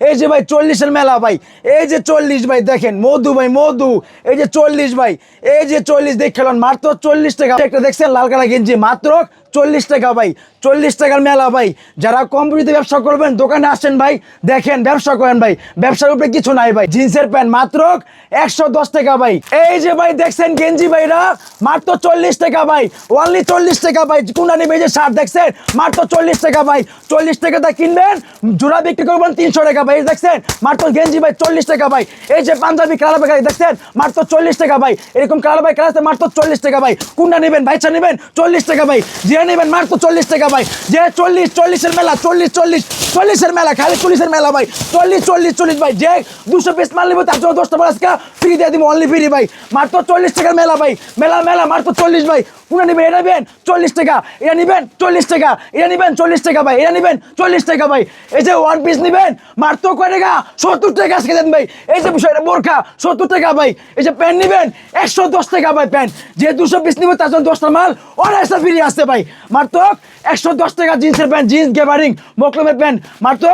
এই যে ভাই 40-এর মেলা ভাই, এই যে 40 ভাই দেখেন, মধু ভাই মধু, এই যে 40 ভাই, এই যে 40 দেখলেন মাত্র 40 টাকা। একটা দেখছেন লাল কালার গেঞ্জি মাত্র 40 টাকা ভাই, 40 টাকার মেলা ভাই। যারা কোম্পানিতে ব্যবসা করবেন দোকানে আসেন ভাই, দেখেন ব্যবসা করেন ভাই, ব্যবসার উপরে কিছু নাই ভাই। জিন্সের প্যান্ট মাত্র 110 টাকা ভাই। এই যে ভাই দেখছেন গেঞ্জি ভাইরা মাত্র 40 টাকা ভাই, অনলি 40 টাকা ভাই। কোনটা নেবে? এই যে শার্ট দেখছেন মাত্র 40 টাকা ভাই, 40 টাকাটা কিনবেন, জোড়া বিক্রি করবেন 300 টাকা ভাই। দেখছেন মাত্র গেঞ্জি ভাই 40 টাকা ভাই। এই যে পাঞ্জাবি কালার ভাই দেখছেন মাত্র 40 টাকা ভাই, এরকম কালার ভাই কালার মাত্র 40 টাকা ভাই। কোনটা নেবেন? ভাইচা নেবেন 40 টাকা ভাই, যে নেবেন মাত্র 40 টাকা ভাই। যে 40-40-এর মেলা, 40-40-40-এর মেলা, খালি 40-এর মেলা ভাই, 40-40-40 ভাই। যে 200 পিস মাল নেবে তার জন্য 10 টাকা আজকে ফ্রি দিয়ে দিব, অনলি ফ্রি ভাই, মাত্র 40 টাকার মেলা ভাই। মেলা মেলা মাত্র 40 ভাই। কোনটা নেবেন? এটা নেবেন 40 টাকা, এটা নেবেন 40 টাকা, এটা নেবেন 40 টাকা ভাই, এটা নেবেন 40 টাকা ভাই। এই যে ওয়ান পিস নেবেন মাত্র কয় টাকা? 70 টাকা আজকে দেন ভাই। এই যে বিষয়টা বোরখা 70 টাকা ভাই। এই যে প্যান্ট নেবেন 110 টাকা ভাই প্যান্ট। যে 200 পিস নেবে তার জন্য 10টা মাল অনায়াসে ফ্রি আসছে ভাই, মাত্র 110 টাকা। জিন্সের প্যান্ট, জিন্স গ্যাবারিং মকলমের প্যান্ট মাত্র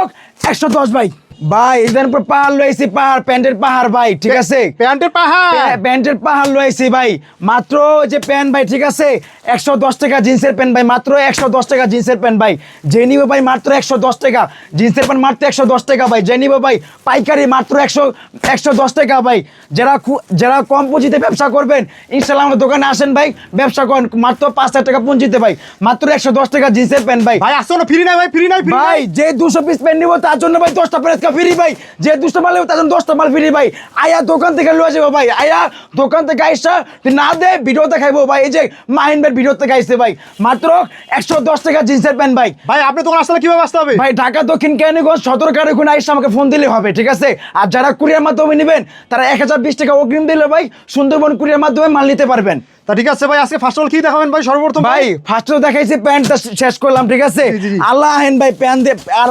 110 ভাই। ভাই এদের উপর পাহাড় লইছি, পাহাড় প্যান্টের পাহাড় ভাই, ঠিক আছে? প্যান্টের পাহাড়, প্যান্টের পাহাড় লইছি ভাই, মাত্র যে প্যান্ট ভাই, ঠিক আছে 110 টাকা জিন্সের প্যান্ট ভাই, মাত্র 110 টাকা জিন্সের প্যান্ট ভাই। যে নিবে ভাই মাত্র 110 টাকা জিন্সের প্যান্ট, মাত্র 110 টাকা ভাই। যে নিবে ভাই পাইকারি মাত্র 110 টাকা ভাই। যারা কম পুঁজিতে ব্যবসা করবেন ইনশাল্লাহ আমার দোকানে আসেন ভাই, ব্যবসা করেন, মাত্র 5,000 টাকা পুঁজিতে ভাই, মাত্র 110 টাকা জিন্সের প্যান্ট ভাই। ভাই আসছো না? ফ্রি নাই ভাই, ফ্রি নাই, ফ্রি ভাই নাই। যে 200 পিস প্যান্ট নিব তার জন্য ভাই 10টা প্যান্ট ফ্রি ভাই। যে 200 মাল নেব তার জন্য 10টা মাল ফ্রি ভাই। আয়া দোকান থেকে লয়ে যাবো ভাই, আয়া দোকান থেকে আইসা না দে ভিডিও দেখাইবো ভাই। এই যে মাহিন ভাই ভিডিও থেকে আইসে ভাই, মাত্র 110 টাকা জিন্সের প্যান্ট ভাই। ভাই আপনি দোকান আসলে কিভাবে আসতে হবে? ভাই ঢাকা দক্ষিণ কেরানীগঞ্জ 17 কারখানা আইসা আমাকে ফোন দিলে হবে, ঠিক আছে? আর যারা কুরিয়ার মাধ্যমে নেবেন তারা 1020 টাকা অগ্রিম দিলে ভাই সুন্দরবন কুরিয়ার মাধ্যমে মাল নিতে পারবেন। তা ঠিক আছে ভাই, আজকে ফার্স্ট অল কি দেখাবেন ভাই সর্বপ্রথম? ভাই ফার্স্টে দেখাইছি প্যান্টটা শেষ করলাম, ঠিক আছে? জি, জি, জি। আল্লাহ আহেন ভাই প্যান্ট আর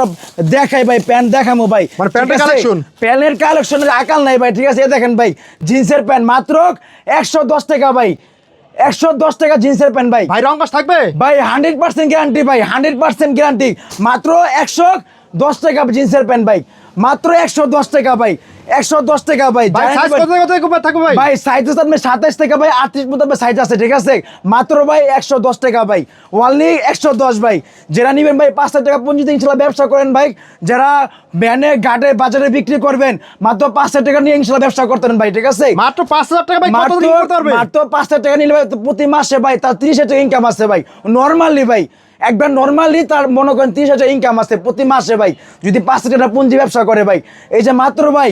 দেখাই ভাই, প্যান্ট দেখামো ভাই, মানে প্যান্টের ঠিক আছে? কালেকশন, প্যান্টের কালেকশনের আকাল নাই ভাই, ঠিক আছে? এই দেখেন ভাই জিন্সের প্যান্ট মাত্র 110 টাকা ভাই, 110 টাকা জিন্সের প্যান্ট ভাই। ভাই রং কস থাকবে ভাই 100% গ্যারান্টি ভাই, 100% গ্যারান্টি। মাত্র 110 টাকা জিন্সের প্যান্ট ভাই, মাত্র 110 টাকা ভাই, 110 টাকা ভাই। ভাই সাইজ কত কত থাকবে ভাই? ভাই সাইজ আছে আপনার 27 টাকা ভাই, 38 মতো সাইজ আছে, ঠিক আছে? মাত্র ভাই 110 টাকা ভাই, অনলি 110 ভাই। যারা নিবেন ভাই 5,000 টাকা পুঁজিতে ইনশাল্লাহ ব্যবসা করেন ভাই। যারা ভ্যানে ঘাটে বাজারে বিক্রি করবেন মাত্র 5,000 টাকা নিয়ে ইনশাল্লাহ ব্যবসা করতেন ভাই, ঠিক আছে? মাত্র 5,000 টাকা ভাই, কত দিন করতে পারবে? মাত্র 5,000 টাকা নিলে ভাই প্রতি মাসে ভাই তার 30,000 টাকা ইনকাম আছে ভাই, নর্মালি ভাই। একবার নর্মালি তার মনে করেন 30,000 ইনকাম আছে প্রতি মাসে ভাই, যদি 5,000 টাকা পুঁজি ব্যবসা করে ভাই। এই যে মাত্র ভাই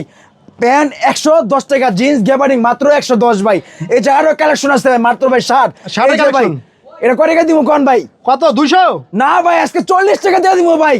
প্যান্ট 110 টাকা, জিন্স গ্যাবারিং মাত্র 110 ভাই। এই যে আরো কালেকশন আছে ভাই, মাত্র ভাই শার্ট ভাই। এটা করে দিব কোন ভাই? কত 200? না ভাই আজকে 40 টাকা দিয়ে দিব ভাই,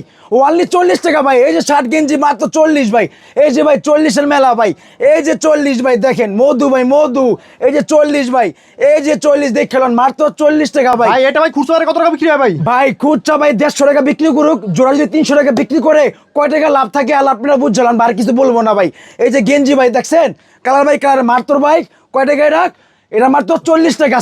অনলি 40 টাকা ভাই। এই যে শার্ট গেঞ্জি মাত্র 40 ভাই। এই যে ভাই 40-এর মেলা ভাই, এই যে 40 ভাই দেখেন, মধু ভাই মধু, এই যে 40 ভাই, এই যে 40 দেখলেন মাত্র 40 টাকা ভাই। ভাই এটা ভাই খুচরা কত টাকা বিক্রি হয় ভাই? ভাই খুচরা ভাই 150 টাকা বিক্রি করুক, জোড়া যদি 300 টাকা বিক্রি করে কয় টাকা লাভ থাকে আল্লাহ আপনারা বুঝছিলেন, আর কিছু বলবো না ভাই। এই যে গেঞ্জি ভাই দেখছেন কালার ভাই কালার, মাত্র ভাই কয় টাকা এটা মাত্র 40 টাকা।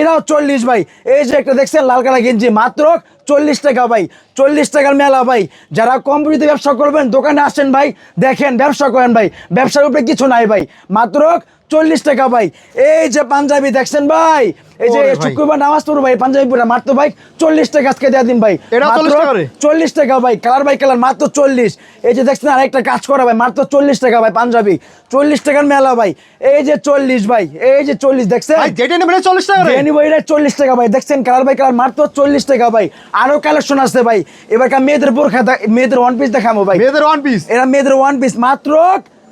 এটাও 40 ভাই। এই যে একটা দেখছেন লাল কালার গেঞ্জি মাত্র 40 টাকা ভাই, 40 টাকার মেলা ভাই। যারা কম পুঁজিতে ব্যবসা করবেন দোকানে আসেন ভাই, দেখেন ব্যবসা করেন ভাই, ব্যবসার উপরে কিছু নাই ভাই, মাত্র 40 টাকা ভাই। এই যে পাঞ্জাবি দেখছেন ভাই, এই যে শুক্রবার নামাজ পড়ো ভাই পাঞ্জাবি পরে মাত্র ভাই 40 টাকা আজকে দিয়ে দিন ভাই, 40 টাকা ভাই। কালার ভাই কালার মাত্র 40। এই যে দেখছেন আরেকটা কাজ করা ভাই মাত্র 40 টাকা ভাই, পাঞ্জাবি 40 টাকার মেলা ভাই। এই যে 40 ভাই, এই যে 40 দেখছেন ভাই যেটা নেবেন 40 টাকা রে, নিব এটা 40 টাকা ভাই। দেখছেন কালার ভাই কালার মাত্র 40 টাকা ভাই। আরো কালেকশন আছে ভাই, এবার মেয়েদের বোরখা, মেয়েদের ওয়ান পিস দেখাবো ভাই, মেয়েদের ওয়ান পিস। এরা মেয়েদের ওয়ান পিস মাত্র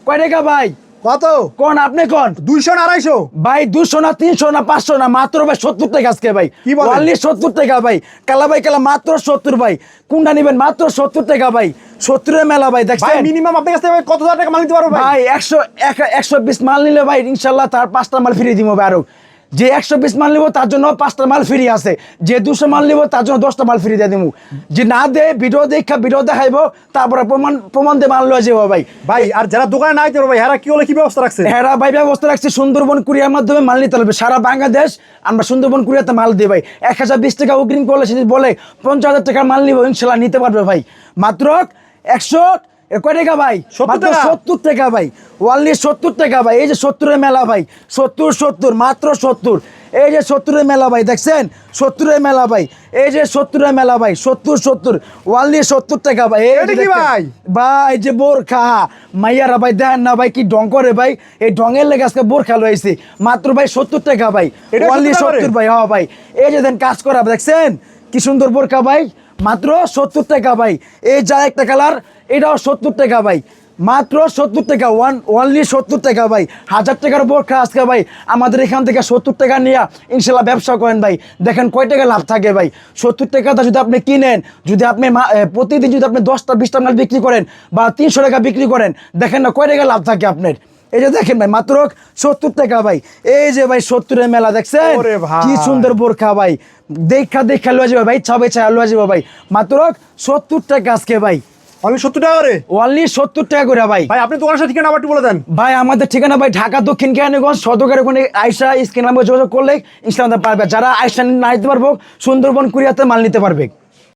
কয় টাকা ভাই? কত কোন আপনি কোন? 200 না 250? ভাই 200 না 300 না 500 না, মাত্র ভাই 70 টাকা আজকে ভাই, অনলি 70 টাকা ভাই। কালা ভাই কালা মাত্র 70 ভাই। কোনটা নেবেন? মাত্র 70 টাকা ভাই, 70-এর মেলা ভাই। দেখছেন মিনিমাম আপনার কাছে কত টাকা মাল নিতে পারবো ভাই? 120 মাল নিলে ভাই ইনশাল্লাহ তার 5টা মাল ফ্রি দিব ভাই। আরো যে 120 মাল নিব তার জন্য 5টা মাল ফ্রি আছে, যে 200 মাল নিব তার জন্য 10টা মাল ফ্রি দিয়ে দিব। যে না দে ভিডিও দেখাইবো, তারপরে প্রমাণ দিয়ে মাল লয়ে যাবো ভাই। ভাই আর যারা দোকানে নাই ভাই হেরা কি হলে কি ব্যবস্থা রাখছে? হেরা ভাই ব্যবস্থা রাখছে সুন্দরবন কুরিয়ার মাধ্যমে মাল নিতে হবে সারা বাংলাদেশ। আমরা সুন্দরবন কুরিয়াতে মাল দিই ভাই। 1020 টাকা অগ্রিম করলে সে বলে 50,000 টাকার মাল নিব ইনশাল্লাহ নিতে পারবে ভাই, মাত্র 100 এ কয় টাকা ভাই 70 মাত্র টাকা? 70 টাকা ভাই, ওনলি 70 টাকা ভাই। এই যে 70-এর মেলা ভাই, 70 মাত্র 70। এই যে 70-এর মেলা ভাই, দেখছেন 70-এর মেলা ভাই, এই যে 70-এর মেলা ভাই, 70 ওনলি 70 টাকা ভাই। এই যে এটা কি দেখেন, ভাই? ভাই যে বোরখা মাইয়ারা ভাই দেখেন না ভাই কি ঢং করে ভাই, এই ঢঙের লেগে আজকে বোরখা লইছি মাত্র ভাই 70 টাকা ভাই, এটা ওনলি 70 করে? 70 ভাই। হ্যাঁ ভাই, এই যে দেন কাজ করা দেখছেন কি সুন্দর বোরখা ভাই, মাত্র 70 টাকা ভাই। এই যা একটা কালার, এটাও 70 টাকা ভাই, মাত্র 70 টাকা, ওনলি 70 টাকা ভাই। 1000 টাকার বোরখা আজকে ভাই আমাদের এখান থেকে 70 টাকা নিয়ে ইনশাল্লাহ ব্যবসা করেন ভাই, দেখেন কয় টাকা লাভ থাকে ভাই। 70 টাকাটা যদি আপনি কিনেন, যদি আপনি প্রতিদিন যদি আপনি 10টা 20টা মাল বিক্রি করেন বা 300 টাকা বিক্রি করেন, দেখেন না কয় টাকা লাভ থাকে আপনার। এই যে দেখেন ভাই মাত্র 70 টাকা ভাই। এই যে ভাই 70-এর মেলা দেখছেন ওরে ভাই। কি সুন্দর বোরখা ভাই, দেখা লয়ে যাবে ভাই, ছাবে ছায়া লয়ে যাবে ভাই, মাত্র 70 টাকা আজকে ভাই, অনলি 70 টাকা করে? ওনলি 70 টাকা করে ভাই। ভাই আপনি দোকানের সাথে ঠিকানা আবার একটু বলে দেন। ভাই আমাদের ঠিকানা ভাই ঢাকা দক্ষিণ কেরানীগঞ্জ সদরের ওখানে আয়সা স্ক্রিন নাম্বার যোগাযোগ করলে ইনশাআল্লাহ পারবে, যারা আয়সা না নিতে পারবো সুন্দরবন কুরিয়াতে মাল নিতে পারবে।